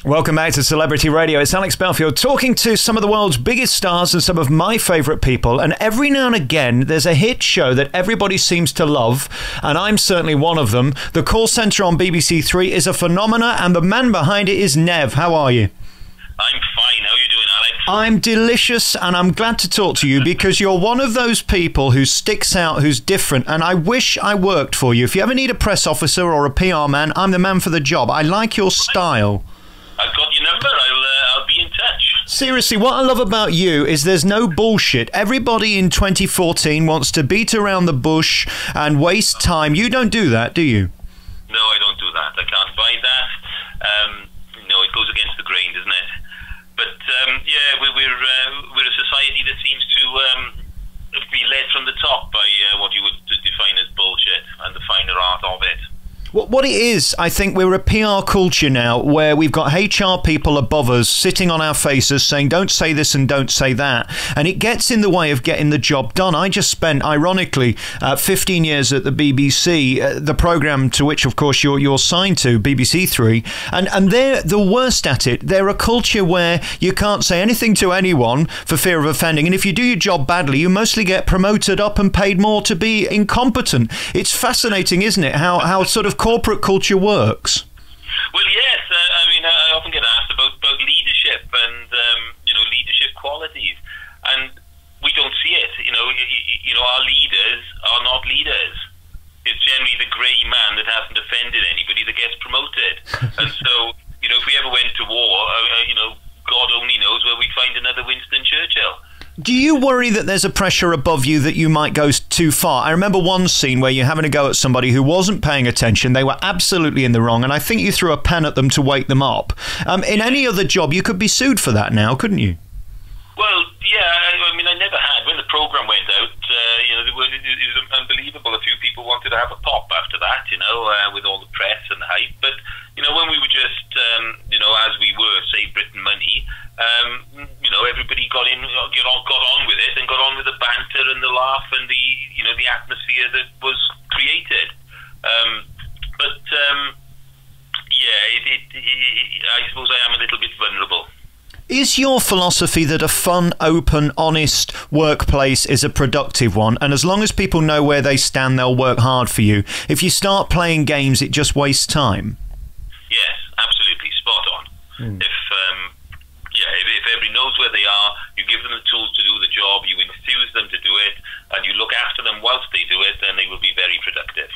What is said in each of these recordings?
Welcome back to Celebrity Radio. It's Alex Belfield talking to some of the world's biggest stars and some of my favourite people. And every now and again, there's a hit show that everybody seems to love, and I'm certainly one of them. The Call Centre on BBC Three is a phenomena, and the man behind it is Nev. How are you? I'm fine. How are you doing, Alex? I'm delicious, and I'm glad to talk to you because you're one of those people who sticks out, who's different, and I wish I worked for you. If you ever need a press officer or a PR man, I'm the man for the job. I like your style. I've got your number. I'll be in touch. Seriously, what I love about you is there's no bullshit. Everybody in 2014 wants to beat around the bush and waste time. You don't do that, do you? No, I don't do that. I can't buy that. No, it goes against the grain, doesn't it? But yeah, we're a society that seems to be led from the top by what you would define as bullshit and the finer art of it. What it is, I think we're a PR culture now where we've got HR people above us sitting on our faces saying don't say this and don't say that, and it gets in the way of getting the job done. I just spent, ironically, 15 years at the BBC, the programme to which, of course, you're signed to, BBC Three, and they're the worst at it. They're a culture where you can't say anything to anyone for fear of offending, and if you do your job badly, you mostly get promoted up and paid more to be incompetent. It's fascinating, isn't it, how sort of corporate culture works? Well, yes. I mean, I often get asked about leadership and leadership qualities, and we don't see it. Our leaders are not leaders. It's generally the grey man that hasn't offended anybody that gets promoted. And so, if we ever went to war, God only knows where we'd find another Winston Churchill. Do you worry that there's a pressure above you that you might go too far? I remember one scene where you're having a go at somebody who wasn't paying attention. They were absolutely in the wrong, and I think you threw a pen at them to wake them up. In any other job, you could be sued for that now, couldn't you? Well, yeah. I mean, I never had. When the programme went out, it was unbelievable. A few people wanted to have a pop after that, with all the press and the hype. But, when we were just, as we were, say, Britain Money, everybody got on with it and got on with the banter and the laugh and the atmosphere that was created. I suppose I am a little bit vulnerable. Is your philosophy that a fun, open, honest workplace is a productive one, and as long as people know where they stand, they'll work hard for you? If you start playing games, it just wastes time. Yes, absolutely, spot on. If everybody knows where they are, you give them the tools to do the job, you enthuse them to do it, and you look after them whilst they do it, then they will be very productive.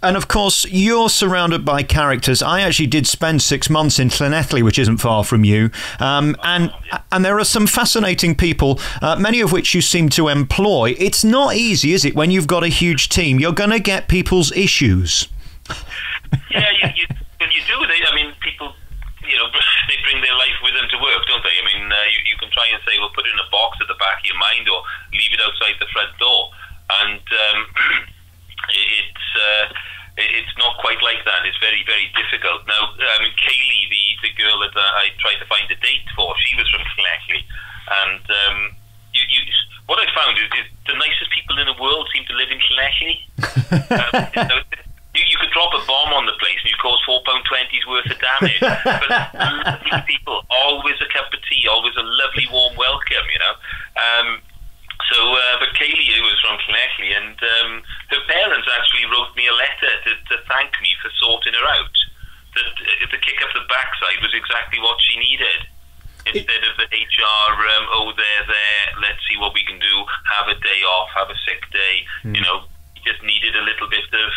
And of course, you're surrounded by characters. I actually did spend 6 months in Llanelli, which isn't far from you, and there are some fascinating people, many of which you seem to employ. It's not easy, is it, when you've got a huge team? You're going to get people's issues. Yeah, you do. People, they bring their life with them to work, don't they? I mean, you can try and say, well, put it in a box at the back of your mind or leave it outside the front door. And it's not quite like that. It's very, very difficult. Now, Kaylee, the girl that I tried to find a date for, she was from Llanelli. And what I found is the nicest people in the world seem to live in Llanelli. You could drop a bomb on the place and you cause £4.20's worth of damage. But lovely people, always a cup of tea, always a lovely warm welcome, But Kaylee was from Llanelli, and her parents actually wrote me a letter to thank me for sorting her out. That the kick up the backside was exactly what she needed. Instead of the HR, they're there, let's see what we can do, have a day off, have a sick day, just needed a little bit of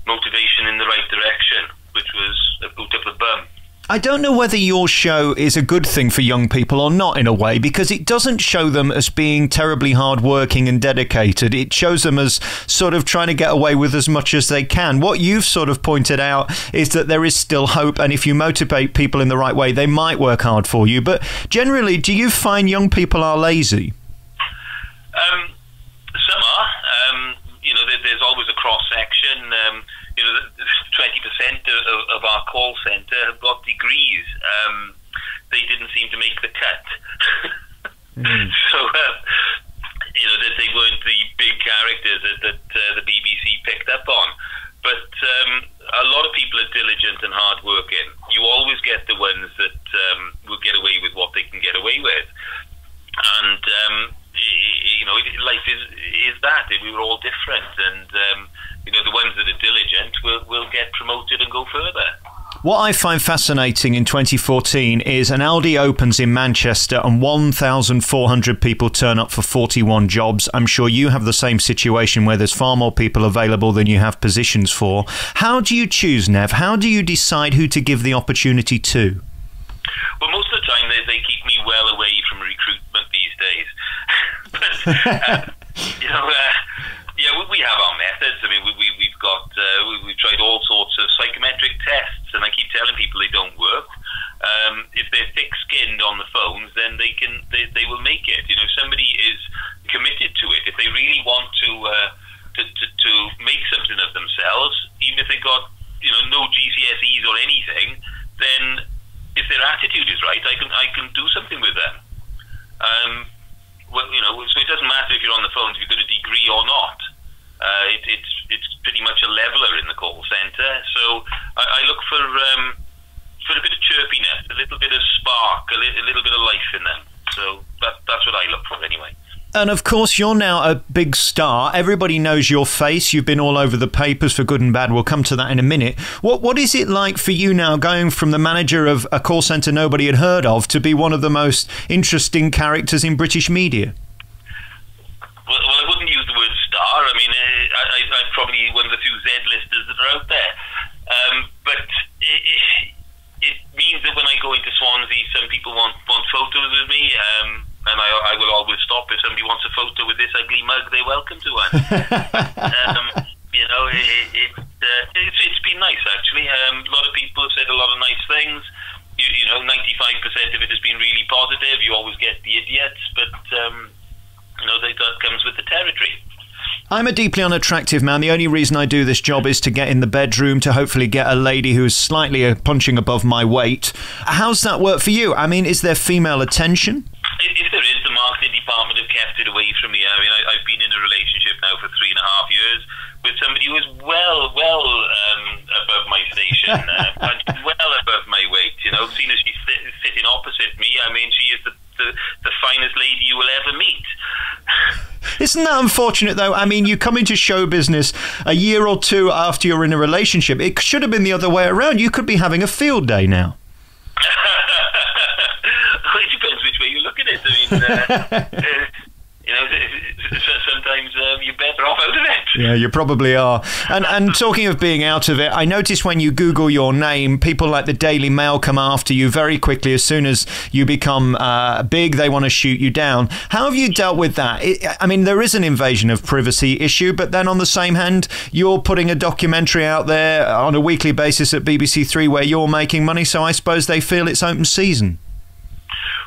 motivation in the right direction, which was a boot up the bum. I don't know whether your show is a good thing for young people or not, in a way, because it doesn't show them as being terribly hard-working and dedicated. It shows them as sort of trying to get away with as much as they can. What you've sort of pointed out is that there is still hope, and if you motivate people in the right way, they might work hard for you. But generally, do you find young people are lazy? Some are. There's always a cross-section. 20% of our call centre have got degrees. They didn't seem to make the cut. So, that they weren't the big characters that the BBC picked up on. But a lot of people are diligent and hard-working. You always get the the ones that will get away with what they can get away with. And life is that we were all different, and the ones that are diligent will get promoted and go further. What I find fascinating in 2014 is an Aldi opens in Manchester and 1,400 people turn up for 41 jobs. I'm sure you have the same situation where there's far more people available than you have positions for. How do you choose, Nev? How do you decide who to give the opportunity to? Well, most of the time they keep me well away from recruitment these days. But, we have our methods. I mean, we've tried all sorts of psychometric tests, and I keep telling people they don't work. If they're thick-skinned on the phones, then they will make it. If somebody is committed to it, if they really want to make something of themselves, even if they got no GCSEs or anything, then if their attitude is right, I can do something with them. So it doesn't matter if you're on the phone, if you've got a degree or not. It's pretty much a leveler in the call centre. So I look for a bit of chirpiness, a little bit of spark, a little bit of life in them. So that's what I look for anyway. And of course, you're now a big star. Everybody knows your face. You've been all over the papers for good and bad. We'll come to that in a minute. What is it like for you now, going from the manager of a call centre nobody had heard of to be one of the most interesting characters in British media? Well, I wouldn't use the word star. I mean, I'm probably one of the few Z-listers that are out there. But it means that when I go into Swansea, some people want photos with me, and I will always stop. If somebody wants a photo with this ugly mug, they're welcome to one. It's been nice, actually. A lot of people have said a lot of nice things. 95% of it has been really positive. You always get the idiots, but that comes with the territory. I'm a deeply unattractive man. The only reason I do this job is to get in the bedroom, to hopefully get a lady who's slightly punching above my weight. How's that work for you? I mean, is there female attention? If there is, the marketing department have kept it away from me. I mean, I've been in a relationship now for 3.5 years with somebody who is well above my station, punching well above my weight. Seeing as she's sitting opposite me, I mean, she is the finest lady you will ever meet. Isn't that unfortunate, though? I mean, you come into show business a year or two after you're in a relationship. It should have been the other way around. You could be having a field day now. Well, it depends which way you look at it. I mean, sometimes you're better off out of it. Yeah, you probably are. And talking of being out of it, I noticed when you Google your name, people like the Daily Mail come after you very quickly. As soon as you become big, they want to shoot you down. How have you dealt with that? I mean, there is an invasion of privacy issue, but then on the same hand, you're putting a documentary out there on a weekly basis at BBC Three where you're making money, so I suppose they feel it's open season.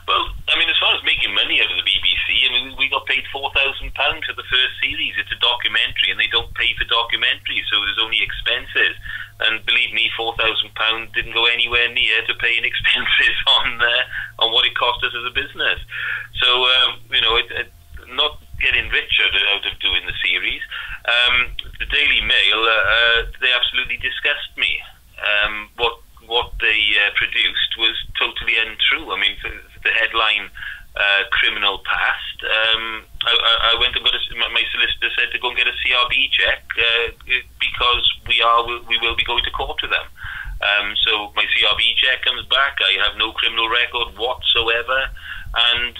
Well, I mean, as far as making money out of the BBC, I mean, we got paid £4,000 for the first series. It's a documentary, and they don't pay for documentaries, so there's only expenses. And believe me, £4,000 didn't go anywhere near to paying expenses on what it cost us as a business. So, not getting richer out of doing the series. The Daily Mail, they absolutely disgust me. What they produced was totally untrue. I mean, the headline, criminal past, I went and got my solicitor said to go and get a CRB check because we will be going to court to them. So my CRB check comes back. I have no criminal record whatsoever, and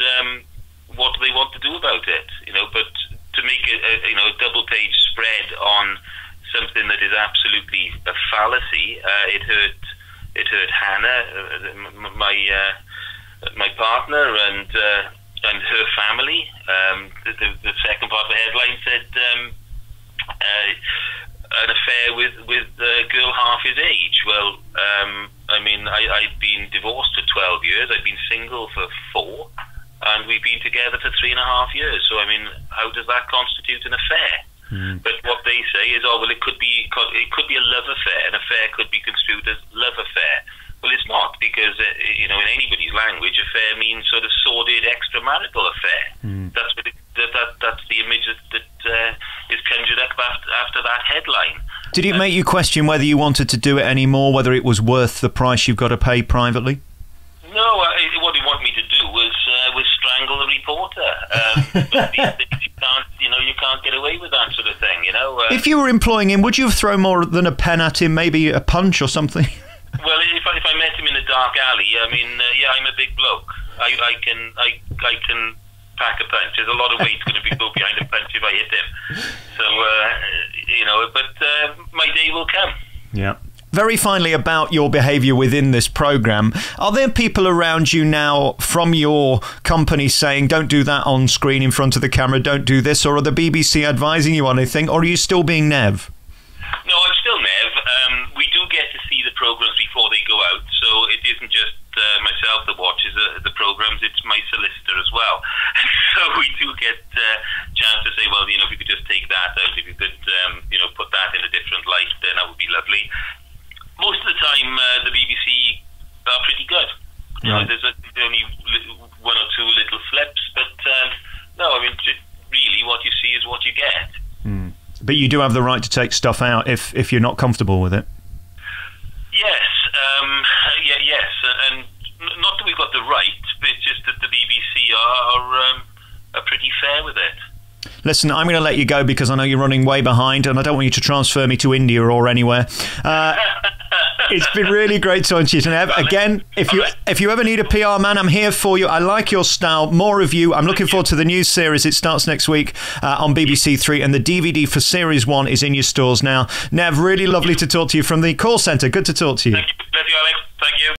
what do they want to do about it? But to make a double-page spread on something that is absolutely a fallacy, it hurt Hannah, my partner, and her family. The second part of the headline said an affair with a girl half his age. Well, I mean, I'd been divorced for 12 years. I'd been single for 4, and we've been together for 3.5 years. So, I mean, how does that constitute an affair? But what they say is, well, it could be a love affair. An affair could be construed as love affair. Well, it's not, because in anybody's language, affair means sort of sordid extramarital affair. That's what that's the image that is conjured up after that headline. Did it make you question whether you wanted to do it anymore, whether it was worth the price you've got to pay privately? No, what he wanted me to do was strangle the reporter. But these days you can't get away with that sort of thing, you know. If you were employing him, would you have thrown more than a pen at him, maybe a punch or something? Well, if I met him in a dark alley, I mean, I'm a big bloke. I can pack a punch. There's a lot of weight going to go behind a punch if I hit him. So, but my day will come. Yeah. Very finally, about your behaviour within this programme, are there people around you now from your company saying, don't do that on screen in front of the camera, don't do this, or are the BBC advising you on anything, or are you still being Nev? No, I'm still Nev. We do get to see the programmes before they go out, so it isn't just myself that watches the programmes, it's my solicitor as well. So we do get a chance to say, well, if you could just take that out, if you could, put that in a different light, then that would be lovely. Most of the time, the BBC are pretty good. Right. There's only one or two little slips, but no, I mean, really, what you see is what you get. Mm. But you do have the right to take stuff out if you're not comfortable with it. Yes, yes, and not that we've got the right, but it's just that the BBC are pretty fair with it. Listen, I'm going to let you go because I know you're running way behind, and I don't want you to transfer me to India or anywhere. It's been really great talking to you, Nev. Again, if you ever need a PR man, I'm here for you. I like your style. More of you. I'm looking forward to the new series. It starts next week on BBC Three, and the DVD for Series 1 is in your stores now. Nev, really lovely to talk to you from the call centre. Good to talk to you. Thank you, Alex. Thank you.